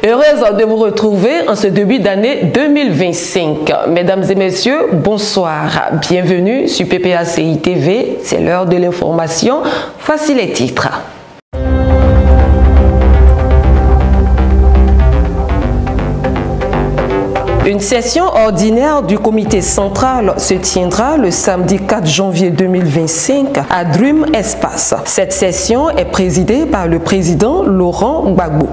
Heureuse de vous retrouver en ce début d'année 2025. Mesdames et messieurs, bonsoir. Bienvenue sur PPACI TV. C'est l'heure de l'information. Voici les titres. Une session ordinaire du comité central se tiendra le samedi 4 janvier 2025 à Dream Espace. Cette session est présidée par le président Laurent Gbagbo.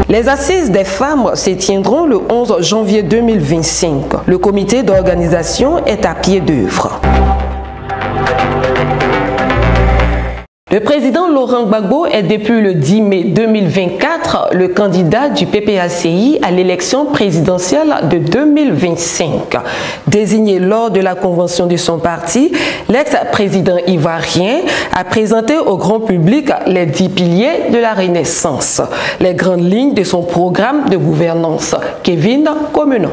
Les assises des femmes se tiendront le 11 janvier 2025. Le comité d'organisation est à pied d'œuvre. Le président Laurent Gbagbo est depuis le 10 mai 2024 le candidat du PPACI à l'élection présidentielle de 2025. Désigné lors de la convention de son parti, l'ex-président ivoirien a présenté au grand public les 10 piliers de la Renaissance, les grandes lignes de son programme de gouvernance. Kevin Comenon.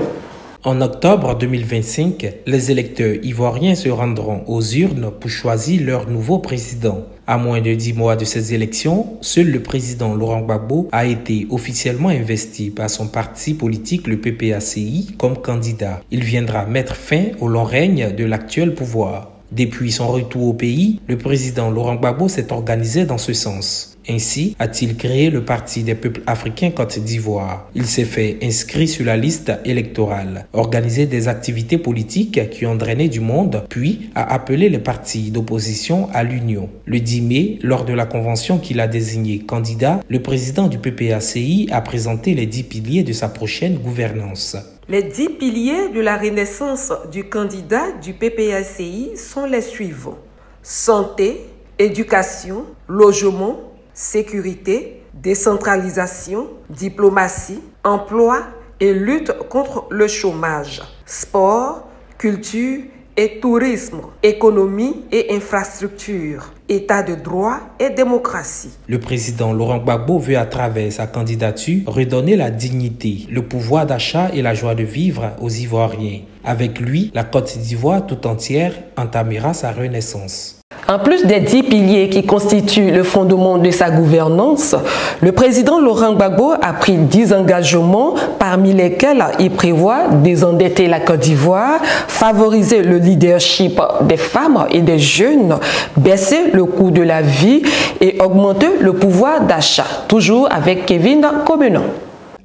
En octobre 2025, les électeurs ivoiriens se rendront aux urnes pour choisir leur nouveau président. À moins de 10 mois de ces élections, seul le président Laurent Gbagbo a été officiellement investi par son parti politique, le PPACI, comme candidat. Il viendra mettre fin au long règne de l'actuel pouvoir. Depuis son retour au pays, le président Laurent Gbagbo s'est organisé dans ce sens. Ainsi a-t-il créé le Parti des peuples africains Côte d'Ivoire. Il s'est fait inscrire sur la liste électorale, organisé des activités politiques qui ont drainé du monde, puis a appelé les partis d'opposition à l'union. Le 10 mai, lors de la convention qu'il a désigné candidat, le président du PPACI a présenté les 10 piliers de sa prochaine gouvernance. Les 10 piliers de la renaissance du candidat du PPACI sont les suivants: santé, éducation, logement, sécurité, décentralisation, diplomatie, emploi et lutte contre le chômage, sport, culture et tourisme, économie et infrastructure, état de droit et démocratie. Le président Laurent Gbagbo veut à travers sa candidature redonner la dignité, le pouvoir d'achat et la joie de vivre aux Ivoiriens. Avec lui, la Côte d'Ivoire tout entière entamera sa renaissance. En plus des 10 piliers qui constituent le fondement de sa gouvernance, le président Laurent Gbagbo a pris 10 engagements, parmi lesquels il prévoit désendetter la Côte d'Ivoire, favoriser le leadership des femmes et des jeunes, baisser le coût de la vie et augmenter le pouvoir d'achat. Toujours avec Kevin Comenon.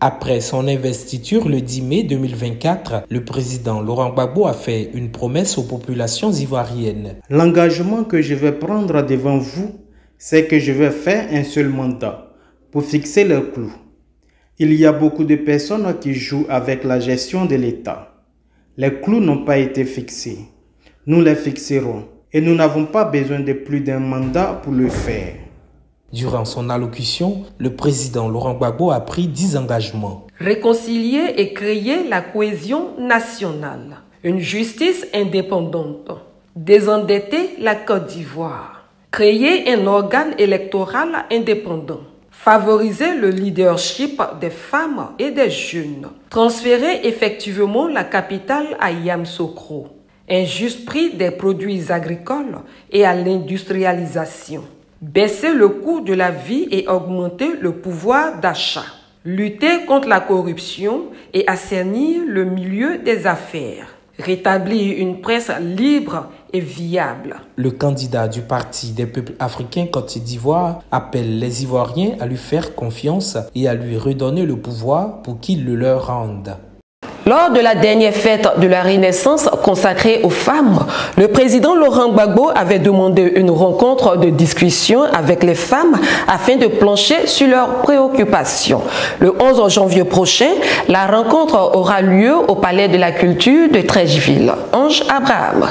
Après son investiture le 10 mai 2024, le président Laurent Gbagbo a fait une promesse aux populations ivoiriennes. L'engagement que je vais prendre devant vous, c'est que je vais faire un seul mandat pour fixer le clou. Il y a beaucoup de personnes qui jouent avec la gestion de l'État. Les clous n'ont pas été fixés. Nous les fixerons et nous n'avons pas besoin de plus d'un mandat pour le faire. Durant son allocution, le président Laurent Gbagbo a pris 10 engagements. Réconcilier et créer la cohésion nationale. Une justice indépendante. Désendetter la Côte d'Ivoire. Créer un organe électoral indépendant. Favoriser le leadership des femmes et des jeunes. Transférer effectivement la capitale à Yamoussoukro. Un juste prix des produits agricoles et à l'industrialisation. Baisser le coût de la vie et augmenter le pouvoir d'achat. Lutter contre la corruption et assainir le milieu des affaires. Rétablir une presse libre et viable. Le candidat du Parti des peuples africains Côte d'Ivoire appelle les Ivoiriens à lui faire confiance et à lui redonner le pouvoir pour qu'il le leur rende. Lors de la dernière fête de la Renaissance consacrée aux femmes, le président Laurent Gbagbo avait demandé une rencontre de discussion avec les femmes afin de plancher sur leurs préoccupations. Le 11 janvier prochain, la rencontre aura lieu au Palais de la Culture de Treichville. Ange Abraham.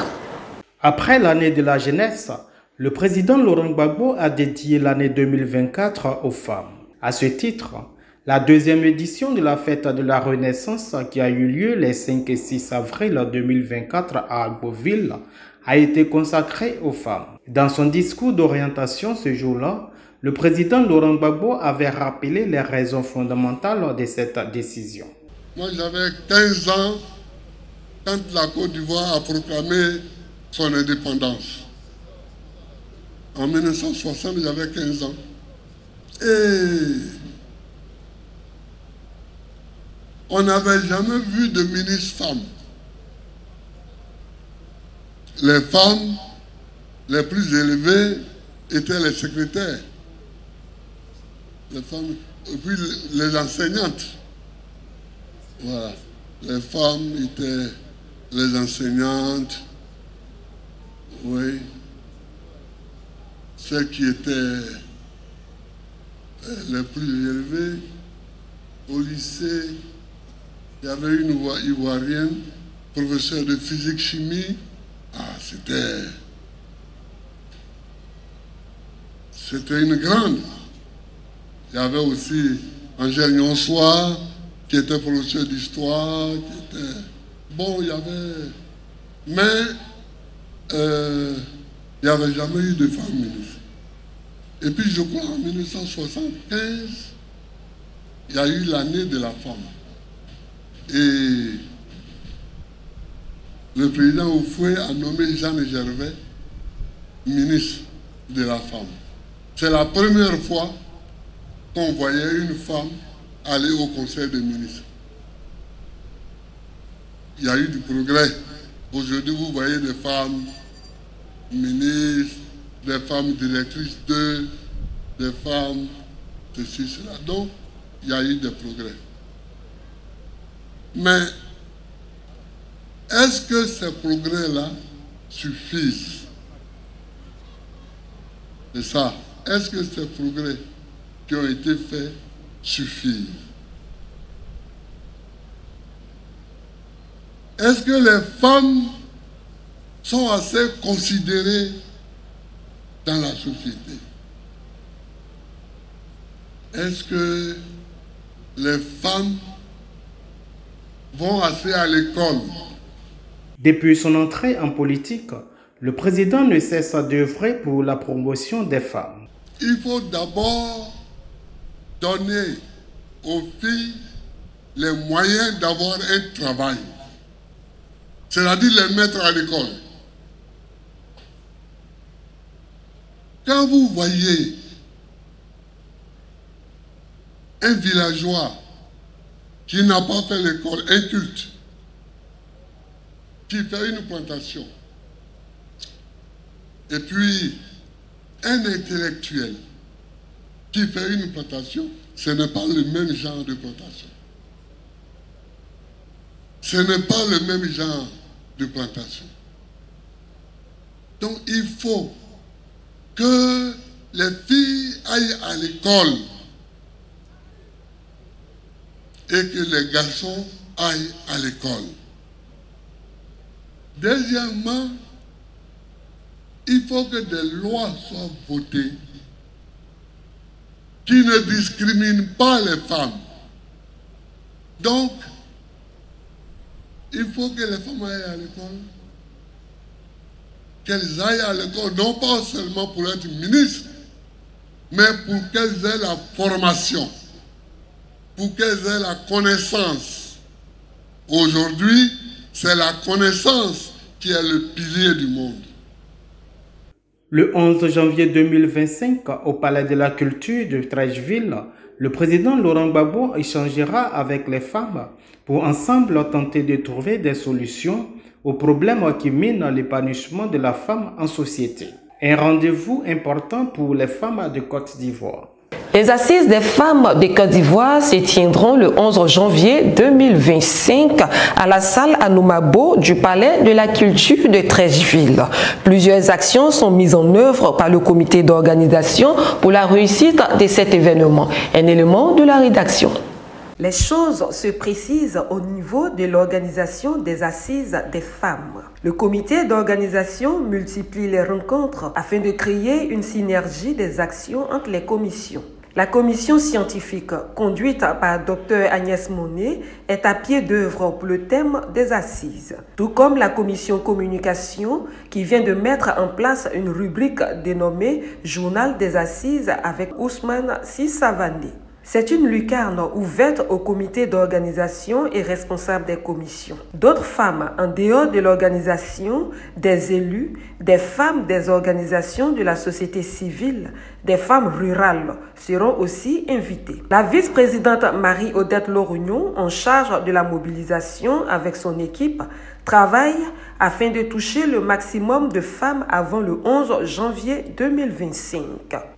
Après l'année de la jeunesse, le président Laurent Gbagbo a dédié l'année 2024 aux femmes. À ce titre, la deuxième édition de la fête de la Renaissance qui a eu lieu les 5 et 6 avril 2024 à Agboville a été consacrée aux femmes. Dans son discours d'orientation ce jour-là, le président Laurent Gbagbo avait rappelé les raisons fondamentales de cette décision. Moi j'avais 15 ans quand la Côte d'Ivoire a proclamé son indépendance. En 1960, j'avais 15 ans. Et on n'avait jamais vu de ministre femme. Les femmes les plus élevées étaient les secrétaires. Les femmes, et puis les enseignantes. Voilà. Les femmes étaient les enseignantes. Oui. Celles qui étaient les plus élevées. Au lycée, il y avait une Ivoirienne, professeure de physique-chimie. Ah, c'était une grande. Il y avait aussi Angèle Nyonsoir, qui était professeur d'histoire, qui était... Bon, il y avait... Mais il n'y avait jamais eu de femme ministre. Et puis je crois en 1975, il y a eu l'année de la femme. Et le président Houphouët a nommé Jeanne Gervais ministre de la femme. C'est la première fois qu'on voyait une femme aller au conseil des ministres. Il y a eu du progrès. Aujourd'hui, vous voyez des femmes ministres, des femmes directrices des femmes, ceci, cela. Donc, il y a eu des progrès. Mais, est-ce que ces progrès-là suffisent? C'est ça. Est-ce que ces progrès qui ont été faits suffisent? Est-ce que les femmes sont assez considérées dans la société? Est-ce que les femmes vont assez à l'école? Depuis son entrée en politique, le président ne cesse d'œuvrer pour la promotion des femmes. Il faut d'abord donner aux filles les moyens d'avoir un travail, c'est-à-dire les mettre à l'école. Quand vous voyez un villageois qui n'a pas fait l'école, un culte, qui fait une plantation, et puis un intellectuel qui fait une plantation, ce n'est pas le même genre de plantation. Ce n'est pas le même genre de plantation. Donc il faut que les filles aillent à l'école et que les garçons aillent à l'école. Deuxièmement, il faut que des lois soient votées qui ne discriminent pas les femmes. Donc, il faut que les femmes aillent à l'école, qu'elles aillent à l'école, non pas seulement pour être ministres, mais pour qu'elles aient la formation, pour qu'elles aient la connaissance. Aujourd'hui, c'est la connaissance qui est le pilier du monde. Le 11 janvier 2025, au Palais de la Culture de Treichville, le président Laurent Gbagbo échangera avec les femmes pour ensemble tenter de trouver des solutions aux problèmes qui minent l'épanouissement de la femme en société. Un rendez-vous important pour les femmes de Côte d'Ivoire. Les assises des femmes de Côte d'Ivoire se tiendront le 11 janvier 2025 à la salle Anoumabo du Palais de la Culture de Treichville. Plusieurs actions sont mises en œuvre par le comité d'organisation pour la réussite de cet événement. Un élément de la rédaction. Les choses se précisent au niveau de l'organisation des assises des femmes. Le comité d'organisation multiplie les rencontres afin de créer une synergie des actions entre les commissions. La commission scientifique, conduite par Dr Agnès Monet, est à pied d'œuvre pour le thème des assises, tout comme la commission communication qui vient de mettre en place une rubrique dénommée Journal des assises avec Ousmane Sissavané. C'est une lucarne ouverte au comité d'organisation et responsables des commissions. D'autres femmes en dehors de l'organisation, des élus, des femmes des organisations de la société civile, des femmes rurales seront aussi invitées. La vice-présidente Marie-Odette Lorugnon, en charge de la mobilisation avec son équipe, travaille afin de toucher le maximum de femmes avant le 11 janvier 2025.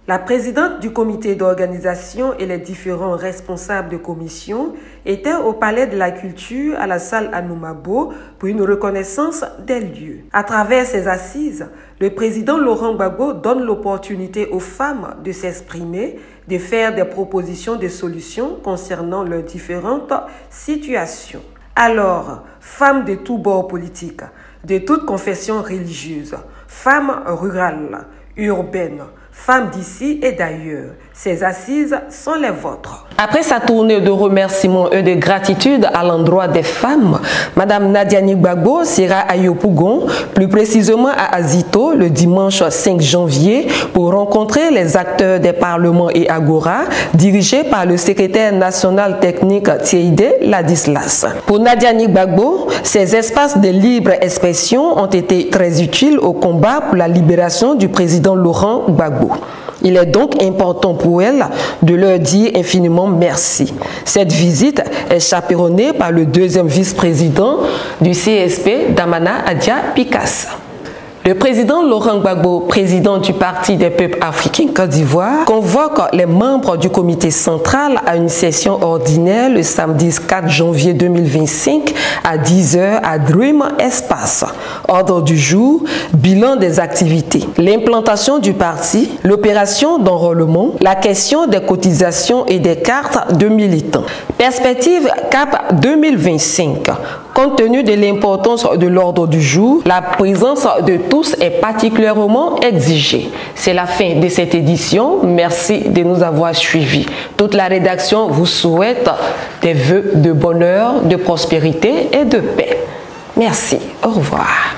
La présidente du comité d'organisation et les différents responsables de commission étaient au Palais de la Culture à la salle Anoumabo pour une reconnaissance des lieux. À travers ces assises, le président Laurent Gbagbo donne l'opportunité aux femmes de s'exprimer, de faire des propositions de solutions concernant leurs différentes situations. Alors, femmes de tous bords politiques, de toutes confessions religieuses, femmes rurales, urbaines, femmes d'ici et d'ailleurs, ces assises sont les vôtres. Après sa tournée de remerciements et de gratitude à l'endroit des femmes, Madame Nadiani Gbagbo sera à Yopougon, plus précisément à Azito, le dimanche 5 janvier, pour rencontrer les acteurs des parlements et agora, dirigés par le secrétaire national technique Tieide Ladislas. Pour Nadiani Gbagbo, ces espaces de libre expression ont été très utiles au combat pour la libération du président Laurent Gbagbo. Il est donc important pour elle de leur dire infiniment merci. Cette visite est chaperonnée par le deuxième vice-président du CSP, Damana Adia Pikas. Le président Laurent Gbagbo, président du Parti des peuples africains Côte d'Ivoire, convoque les membres du comité central à une session ordinaire le samedi 4 janvier 2025 à 10h à Dream Espace. Ordre du jour, bilan des activités, l'implantation du parti, l'opération d'enrôlement, la question des cotisations et des cartes de militants. Perspective CAP 2025. Compte tenu de l'importance de l'ordre du jour, la présence de tous est particulièrement exigée. C'est la fin de cette édition. Merci de nous avoir suivis. Toute la rédaction vous souhaite des vœux de bonheur, de prospérité et de paix. Merci. Au revoir.